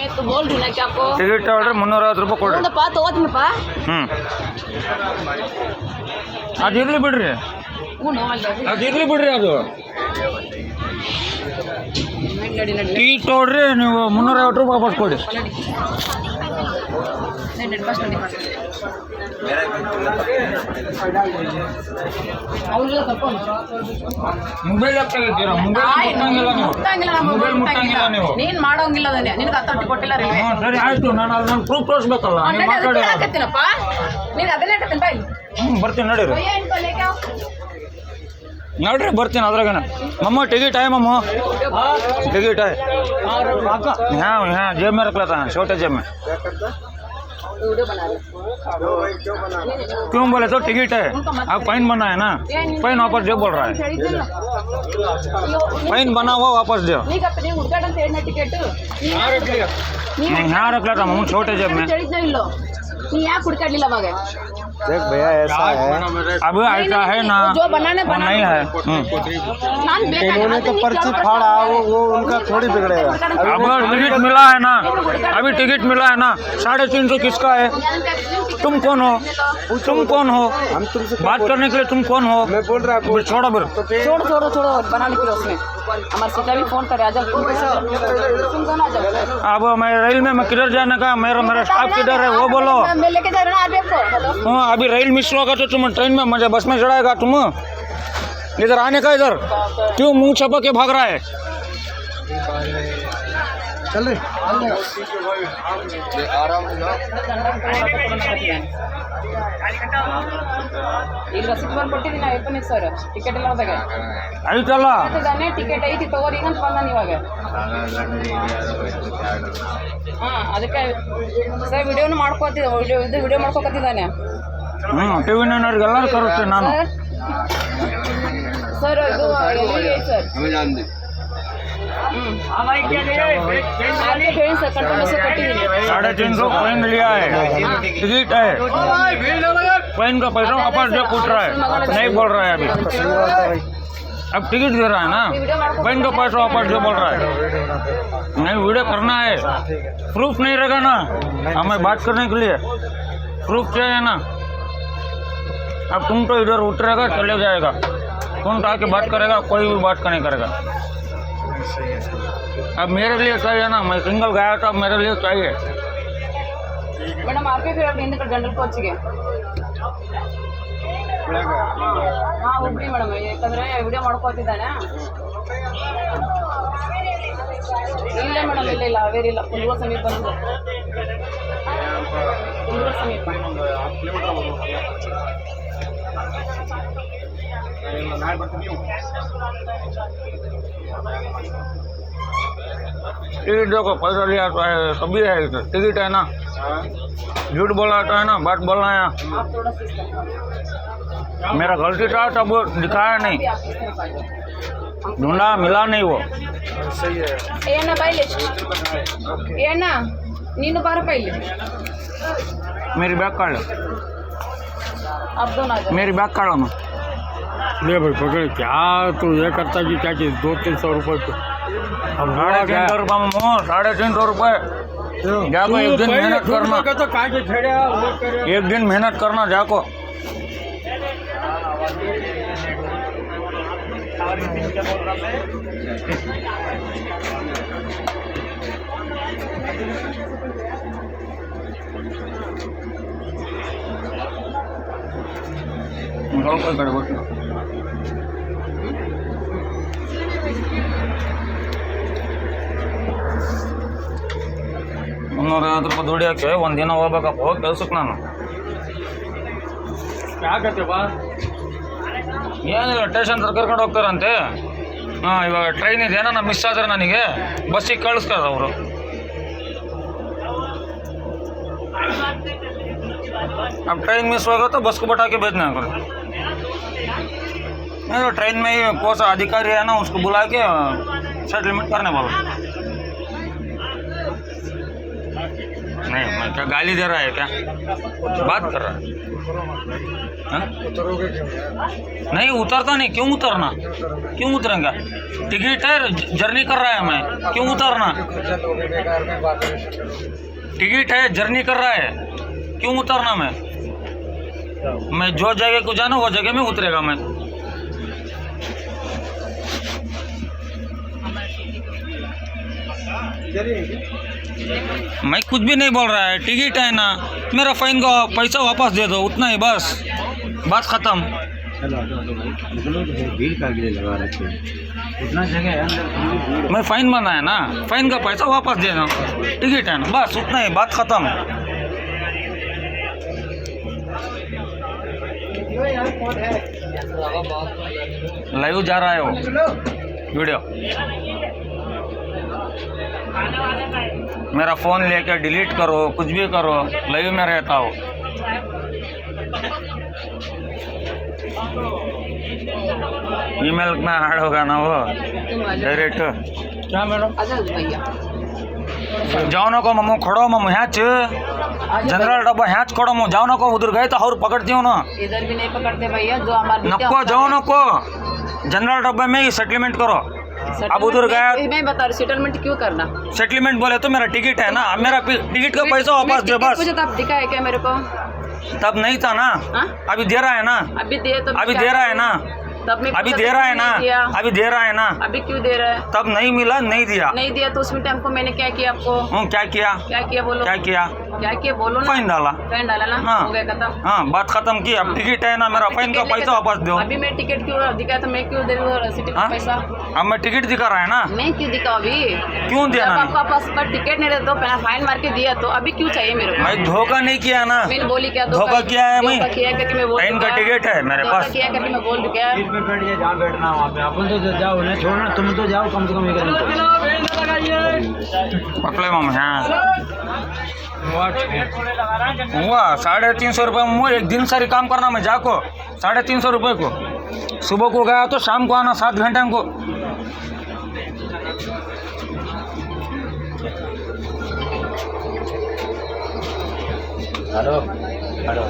मैं तो बोल रही ना क्या आपको ಟಿಕೆಟ್ ತಗೊಳ್ರಿ 350 ರೂಪಾಯಿ ಕೊಡ್ರಿ ನೋಡಪ್ಪ ತಗೋತೀನಪ್ಪ ಅದು ಇರ್ಲಿ ಬಿಡ್ರಿ ಅದು ಇರ್ಲಿ ಬಿಡ್ರಿ ಅದು ಟಿಕೆಟ್ ತಗೊಳ್ರಿ ನೀವು 350 ರೂಪಾಯಿ ವಾಪಸ್ ಕೊಡಿ ಮೊಬೈಲ್ ತೆಗಿತೀರಾ ಮೊಬೈಲ್ ಮುಟ್ಟಂಗಿಲ್ಲ ನೀವು ನೀನ್ ಮಾಡೋಂಗಿಲ್ಲ ನಿನಗೆ ಅಥಾರಿಟಿ ಕೊಟ್ಟಿಲ್ಲ ಸರಿ ಆಯ್ತು ನಾನು ಅದನ್ನ ಪ್ರೂಫ್ ತೋರಿಸ್ಬೇಕಲ್ಲ ನೀವು ಮಾತಾಡಪ್ಪ ನೀನು ಅದನ್ನೇ ಹಾಕತ್ತೀನಿ ಬಾಯ್ ಬರ್ತೀನಿ ನಡೀರಿ ನೋಡ್ರಿ ಬರ್ತೀನಿ ಅದ್ರಾಗನ मम्मा टिकट है मम्मा टिकट है यहाँ यहाँ जेब में रख लेता है छोटे जेब में क्यों बोले तो टिकट है आप फाइन बना है ना फाइन वापस दो बोल रहा है फाइन बना हुआ वापस दो यहाँ रख लेता हूँ छोटे जेब में ನೀ ಯಾಕೆ ಹುಡುಕಾಡ್ಲಿಲ್ಲ ಅವಾಗ देख भैया ऐसा है अब ऐसा है ना जो बनाने वो नहीं है इन्होंने तो पर्ची फाड़ा वो उनका थोड़ी बिगड़ेगा अब टिकट मिला है ना अभी टिकट मिला है ना 350 किसका है तुम कौन हो हम तुमसे बात करने के लिए तुम कौन हो मैं बोल रहा हूँ छोड़ो फिर छोड़ो बना ली उसने हमारे सीता भी फोन करे आजा तुम दोनों आ जाओ अब मैं रेल में मैं किधर जाने का मेरा स्टाफ किधर है वो बोलो मैं लेके जा रहा हूँ आपको हाँ अभी रेल मिस होगा तो तुम ट्रेन में मुझे बस में चढ़ाएगा तुम इधर आने का इधर क्यों मुंह छपा के भाग रहा है चल रहे ಈಗ ರಸೀದ್ ಬರ್ಕೊಟ್ಟಿದ್ದೀನಿ 50 ಸಾವಿರ ಟಿಕೆಟ್ ಎಲ್ಲ ಹೋದಾಗ ಆಯ್ತಲ್ಲ ಟಿಕೆಟ್ ಐತಿ ತಗೋರಿ ಅಂತ ಬಂದಾನ ಇವಾಗ ಹಾಂ ಅದಕ್ಕೆ ಸರ್ ವಿಡಿಯೋನು ಮಾಡ್ಕೋತಿದ್ದೆ ವಿಡಿಯೋ ಮಾಡ್ಕೊಕತ್ತಿದ್ದಾನೆ ಟಿವಿ ನನ್ನವ್ರಿಗೆಲ್ಲರೂ ಕರೆಸ್ತೀನಿ ನಾನು ಸರ್ ಇದು ಎಲ್ಲಿಗೆ ಐತೆ ಸರ್ $350 फाइन लिया है टिकट है फाइन का पैसा वापस दे पूछ रहा है नहीं बोल रहा है अभी अब टिकट दे रहा है ना फाइन का पैसा वापस दे बोल रहा है नहीं वीडियो करना है प्रूफ नहीं रहेगा ना हमें बात करने के लिए प्रूफ चाहिए ना अब तुम तो इधर उतरेगा चले जाएगा तुम तो आके बात करेगा कोई भी बात नहीं करेगा अब मेरे लिए चाहिए ना मैं सिंगल गया था मेरे लिए चाहिए ಮೇಡಮ್ ಆರ್ಕೆ ಹಿಂದೆ ಜನರಲ್ ಕೋಚಿಗೆ ಹಾಂ ಹೋಗ್ರಿ ಮೇಡಮ್ ಯಾಕಂದರೆ ವಿಡಿಯೋ ಮಾಡ್ಕೋತಿದ್ದಾನೆ ಇಲ್ಲ ಮೇಡಮ್ ಇಲ್ಲ ಹಾವೇರಿ ಇಲ್ಲ ಕುಂದೂರು ಸಮೀಪ ಬಂದಿದೆ ಕುಂದೂರು ಸಮೀಪ टिकट देखो पैसा लिया तो है सभी है टिकट है ना झूठ बोला तो है ना बात बोलना है मेरा गलती था तब वो दिखाया नहीं ढूंढा मिला नहीं वो सही है ಏನ ಬೈಲಿ ಏನ ನೀನು ಬಾರಪ್ಪ ಇಲ್ಲಿ मेरी बैग काट लो ಅಬ್ದೋನ್ ಆಜ मेरी बैग काटो ना ले भाई पकड़ क्या तू ये करता कि क्या चीज 200-300 रुपये तो अब 350 रुपये में 350 रुपये जाको एक दिन मेहनत करना तो काय के छेड़े एक दिन मेहनत करना जाको ₹350 ದುಡಿಯೋಕ್ಕೆ ಒಂದಿನ ಹೋಗ್ಬೇಕಪ್ಪ ಹೋಗಿ ಕೆಲ್ಸಕ್ಕೆ ನಾನು ಆಗತ್ತೆ ಬಾ ಏನಿಲ್ಲ ಸ್ಟೇಷನ್ ಹತ್ರ ಕರ್ಕೊಂಡು ಹೋಗ್ತಾರಂತೆ ಹಾಂ ಇವಾಗ ಟ್ರೈನ್ ಇದೆ ಏನೋ ಮಿಸ್ ಆದರೆ ನನಗೆ ಬಸ್ಸಿಗೆ ಕಳಿಸ್ತಾರೆ ಅವರು अब ट्रेन मिस होगा तो बस को बैठा के भेजना है नहीं ट्रेन में ही कौन सा अधिकारी है ना उसको बुला के सेटलमेंट करने वाला नहीं मैं क्या गाली दे रहा है क्या बात कर रहा है हाँ? नहीं उतरता नहीं क्यों उतरना क्यों उतरेंगा टिकट है जर्नी कर रहा है मैं क्यों उतरना टिकट है जर्नी कर रहा है क्यों उतरना मैं जो जगह को जाना वो जगह में उतरेगा मैं मैं कुछ भी नहीं बोल रहा है टिकट है ना मेरा फाइन का पैसा वापस दे दो उतना ही बस बात खत्म भीड़ का लिए लगा रखे इतना जगह है मैं फाइन बना है ना फाइन का पैसा वापस दे दो टिकट है ना बस उतना ही बात खत्म लाइव जा रहा है वो वीडियो मेरा फ़ोन लेके डिलीट करो कुछ भी करो लाइव में रहता हो ईमेल में ऐड होगा ना वो डायरेक्ट क्या मैडम आजा भैया जाओ नको मम्मू खड़ो मम्मू ह्याच जनरल डब्बा ह्याच खड़ो मम्मू जाओ नको उधर गए तो और पकड़ती हूँ ना इधर भी नहीं पकड़ते भैया जो हमारे नको जाओ नको जनरल डब्बे में ही सेटलमेंट करो अब उधर गया मैं बता रही सेटलमेंट क्यों करना सेटलमेंट बोले तो मेरा टिकट है ना मेरा टिकट का पैसा वापस दे बस मुझे तब दिखा है क्या मेरे को तब नहीं था ना हाँ? अभी दे रहा है ना अभी दे तो अभी दे रहा है ना तब मैं अभी दे रहा है ना अभी दे रहा है ना अभी क्यों दे रहा है तब नहीं मिला नहीं दिया नहीं दिया तो उसमें टाइम को मैंने क्या किया आपको क्या किया बोलो क्या किया क्या किया बोलो ना फाइन डाला फाइन डाला ना हाँ। हो गया खत्म हाँ बात खत्म की अब टिकट है ना मेरा फाइन का पैसा वापस दो अभी मैं टिकट क्यों दिखाया तो मैं क्यों दे रहा सिटी का हाँ? पैसा अब मैं टिकट दिखा रहा है ना मैं क्यों दिखाऊं अभी क्यों दिया जब ना आपका पास पर टिकट नहीं रहता तो फाइन मार के दिया तो अभी क्यों चाहिए मेरे को मैं धोखा नहीं किया ना मैंने बोली क्या धोखा किया है मैं किया करके मैं बोल ट्रेन का टिकट है मेरे धोखा पास किया करके मैं बोल क्या सीट पे बैठ जाए जहाँ बैठना वहाँ पे अपन तो जाओ ना छोड़ना तुम तो जाओ कम से कम एक पकड़े मम हाँ हुआ 350 रुपये में एक दिन सारी काम करना मैं जाको 350 रुपये को सुबह को गया तो शाम को आना 7 घंटे को हेलो हेलो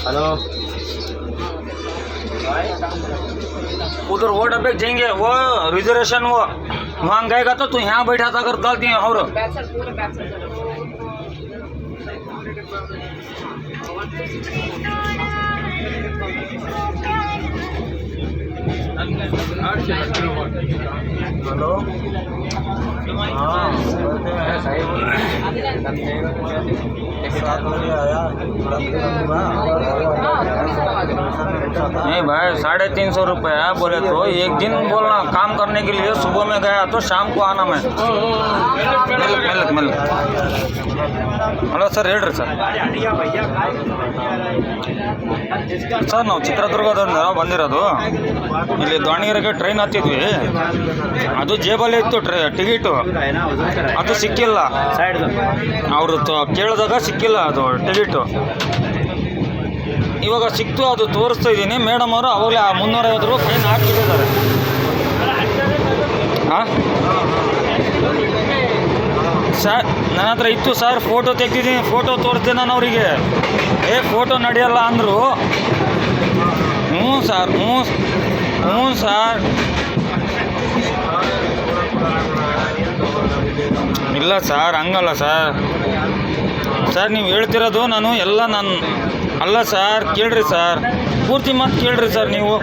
हेलो उधर वो डब्बे जाएंगे वो रिजर्वेशन वो वहाँ गएगा तो तू यहाँ बैठा था अगर गलती है और बैक साइड पूरा बैक साइड हेलो हाँ सात बजे आया नहीं भाई 350 रुपये बोले तो एक दिन बोलना काम करने के लिए सुबह में गया तो शाम को आना मैं मिल ಹಲೋ ಸರ್ ಹೇಳ್ರಿ ಸರ್ ಸರ್ ನಾವು ಚಿತ್ರದುರ್ಗದಿಂದ ಬಂದಿರೋದು ಇಲ್ಲಿ ದಾವಣಗೆರೆಗೆ ಟ್ರೈನ್ ಹತ್ತಿದ್ವಿ ಅದು ಜೇಬಲ್ಲೇ ಇತ್ತು ಟಿಕೆಟು ಅದು ಸಿಕ್ಕಿಲ್ಲ ಅವರು ಕೇಳಿದಾಗ ಸಿಕ್ಕಿಲ್ಲ ಅದು ಟಿಕೆಟು ಇವಾಗ ಸಿಕ್ತು ಅದು ತೋರಿಸ್ತಾ ಇದ್ದೀನಿ ಮೇಡಮ್ ಅವರು ಅವಾಗಲೇ 350 ರೂಪಾಯಿ ಫೈನ್ ಹಾಕಿಟ್ಟಿದ್ದಾರೆ ಹಾಂ ಸರ್ ನನ್ನ ಹತ್ರ ಇತ್ತು ಸರ್ ಫೋಟೋ ತೆಗ್ದಿದ್ದೀನಿ ಫೋಟೋ ತೋರಿಸ್ದೆ ನಾನು ಅವರಿಗೆ ಫೋಟೋ ನಡೆಯಲ್ಲ ಅಂದರು ಹ್ಞೂ ಸರ್ ಇಲ್ಲ ಸರ್ ಹಂಗಲ್ಲ ಸರ್ ನೀವು ಹೇಳ್ತಿರೋದು ನಾನು ಅಲ್ಲ ಸರ್ ಕೇಳ್ರಿ ಸರ್ ಪೂರ್ತಿ ಮಾತು ಕೇಳ್ರಿ ಸರ್ ನೀವು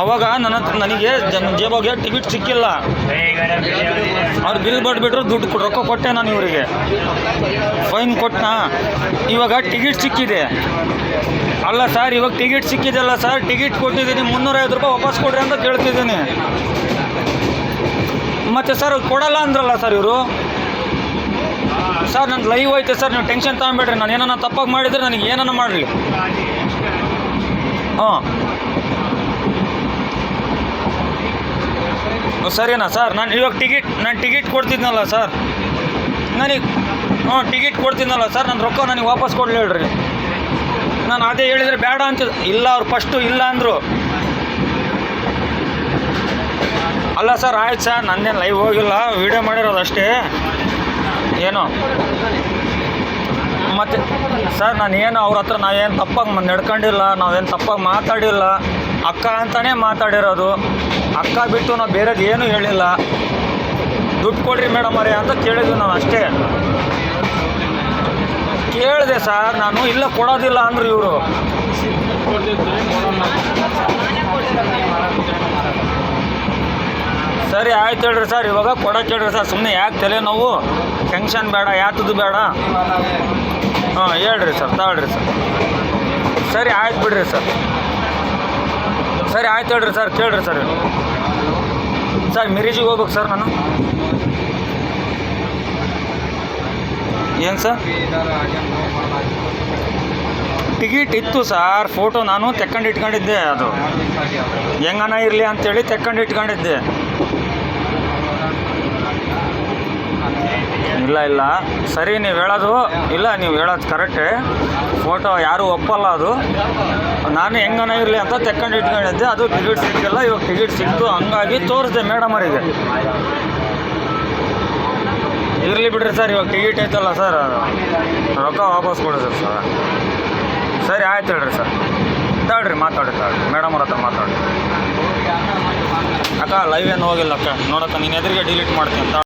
ಅವಾಗ ನನಗೆ ಜೇಬಾಗೆ ಟಿಕೆಟ್ ಸಿಕ್ಕಿಲ್ಲ ಅವ್ರು ಬಿಲ್ ಬಡ್ಬಿಟ್ರು ದುಡ್ಡು ರೊಕ್ಕ ಕೊಟ್ಟೆ ನಾನು ಇವರಿಗೆ ಫೈನ್ ಕೊಟ್ಟನಾ ಇವಾಗ ಟಿಕೆಟ್ ಸಿಕ್ಕಿದೆ ಅಲ್ಲ ಸರ್ ಇವಾಗ ಟಿಕೆಟ್ ಸಿಕ್ಕಿದೆಲ್ಲ ಸರ್ ಟಿಕೆಟ್ ಕೊಟ್ಟಿದ್ದೀನಿ 350 ರೂಪಾಯಿ ವಾಪಸ್ ಕೊಡ್ರಿ ಅಂತ ಕೇಳ್ತಿದ್ದೀನಿ ಮತ್ತು ಸರ್ ಕೊಡಲ್ಲ ಅಂದ್ರಲ್ಲ ಸರ್ ಇವರು ಸರ್ ನನ್ನ ಲೈವ್ ಐತೆ ಸರ್ ನೀವು ಟೆನ್ಷನ್ ತಗೊಂಬೇಡ್ರಿ ನಾನು ಏನನ್ನ ತಪ್ಪಾಗಿ ಮಾಡಿದರೆ ನನಗೆ ಏನನ್ನ ಮಾಡಲಿ ಹಾಂ ಸರಿನಾ ಸರ್ ನಾನು ಇವಾಗ ಟಿಕೆಟ್ ಕೊಡ್ತಿದ್ನಲ್ಲ ಸರ್ ನನಗೆ ಟಿಕೆಟ್ ಕೊಡ್ತಿದ್ನಲ್ಲ ಸರ್ ನನ್ನ ರೊಕ್ಕ ನನಗೆ ವಾಪಸ್ ಕೊಡಲಿ ಹೇಳ್ರಿ ನಾನು ಅದೇ ಹೇಳಿದರೆ ಬೇಡ ಅಂತ ಇಲ್ಲ ಅವ್ರು ಫಸ್ಟು ಇಲ್ಲ ಅಂದರು ಅಲ್ಲ ಸರ್ ಆಯ್ತು ಸರ್ ನನ್ನೇನು ಲೈವ್ ಹೋಗಿಲ್ಲ ವೀಡಿಯೋ ಮಾಡಿರೋದು ಅಷ್ಟೇ ಏನು ಮತ್ತು ಸರ್ ನಾನು ಏನು ಅವ್ರ ಹತ್ರ ನಾವೇನು ತಪ್ಪಾಗಿ ನಡ್ಕೊಂಡಿಲ್ಲ, ನಾವೇನು ತಪ್ಪಾಗಿ ಮಾತಾಡಿಲ್ಲ, ಅಕ್ಕ ಅಂತಲೇ ಮಾತಾಡಿರೋದು. ಅಕ್ಕ ಬಿಟ್ಟು ನಾವು ಬೇರೆದು ಏನೂ ಹೇಳಿಲ್ಲ. ದುಡ್ಡು ಕೊಡ್ರಿ ಮೇಡಮ್ ಅವರೇ ಅಂತ ಕೇಳಿದ್ವಿ ನಾವು ಅಷ್ಟೇ. ಕೇಳಿದೆ ಸರ್ ನಾನು, ಇಲ್ಲ ಕೊಡೋದಿಲ್ಲ ಅಂದರು ಇವರು. ಸರಿ ಆಯ್ತು ಹೇಳ್ರಿ ಸರ್, ಇವಾಗ ಕೊಡೋಕೆ ಹೇಳ್ರಿ ಸರ್. ಸುಮ್ಮನೆ ಯಾಕೆ ತಲೆನೋವು, ಟೆನ್ಷನ್ ಬೇಡ, ಯಾತದು ಬೇಡ. ಹಾಂ ಹೇಳ್ರಿ ಸರ್, ತಗೊಳ್ರಿ ಸರ್. ಸರಿ ಆಯ್ತು ಬಿಡ್ರಿ ಸರ್. ಸರಿ ಆಯ್ತು ಹೇಳ್ರಿ ಸರ್, ಕೇಳ್ರಿ ಸರ್. ಸರ್ ಮಿರಿಜಿಗೆ ಹೋಗ್ಬೇಕು ಸರ್ ನಾನು. ಏನು ಸರ್ ಟಿಕೆಟ್ ಇತ್ತು ಸರ್, ಫೋಟೋ ನಾನು ತೆಕ್ಕೊಂಡು ಇಟ್ಕೊಂಡಿದ್ದೆ. ಅದು ಹೆಂಗನ ಇರಲಿ ಅಂತೇಳಿ ತೆಕ್ಕೊಂಡು ಇಟ್ಕೊಂಡಿದ್ದೆ. ಇಲ್ಲ ಸರಿ ನೀವು ಹೇಳೋದು, ಇಲ್ಲ ನೀವು ಹೇಳೋದು ಕರೆಕ್ಟೇ. ಫೋಟೋ ಯಾರೂ ಒಪ್ಪಲ್ಲ. ಅದು ನಾನು ಹೆಂಗನ ಇರಲಿ ಅಂತ ತೆಕ್ಕೊಂಡು ಇಟ್ಕೊಂಡಿದ್ದೆ. ಅದು ಟಿಕೆಟ್ ಸಿಕ್ಕಿಲ್ಲ, ಇವಾಗ ಟಿಕೆಟ್ ಸಿಕ್ತು, ಹಂಗಾಗಿ ತೋರಿಸ್ದೆ ಮೇಡಮ್ ಅವರಿಗೆ. ಇರಲಿ ಬಿಡ್ರಿ ಸರ್, ಇವಾಗ ಟಿಕೆಟ್ ಐತಲ್ಲ ಸರ್, ರೊಕ್ಕ ವಾಪಸ್ ಕೊಡಿ ಸರ್. ಸರಿ ಆಯ್ತು ಹೇಳ್ರಿ ಸರ್, ತಗೊಳ್ರಿ ಮಾತಾಡಿ ಮೇಡಮ್ ಅವ್ರ ಹತ್ರ ಮಾತಾಡಿ. ಅಕ್ಕ ಲೈವ್ ಏನು ಹೋಗಿಲ್ಲ ಅಕ್ಕ, ನೋಡಕ್ಕ ನೀನು ಎದುರಿಗೆ ಡಿಲೀಟ್ ಮಾಡ್ತೀನಿ ಅಂತ.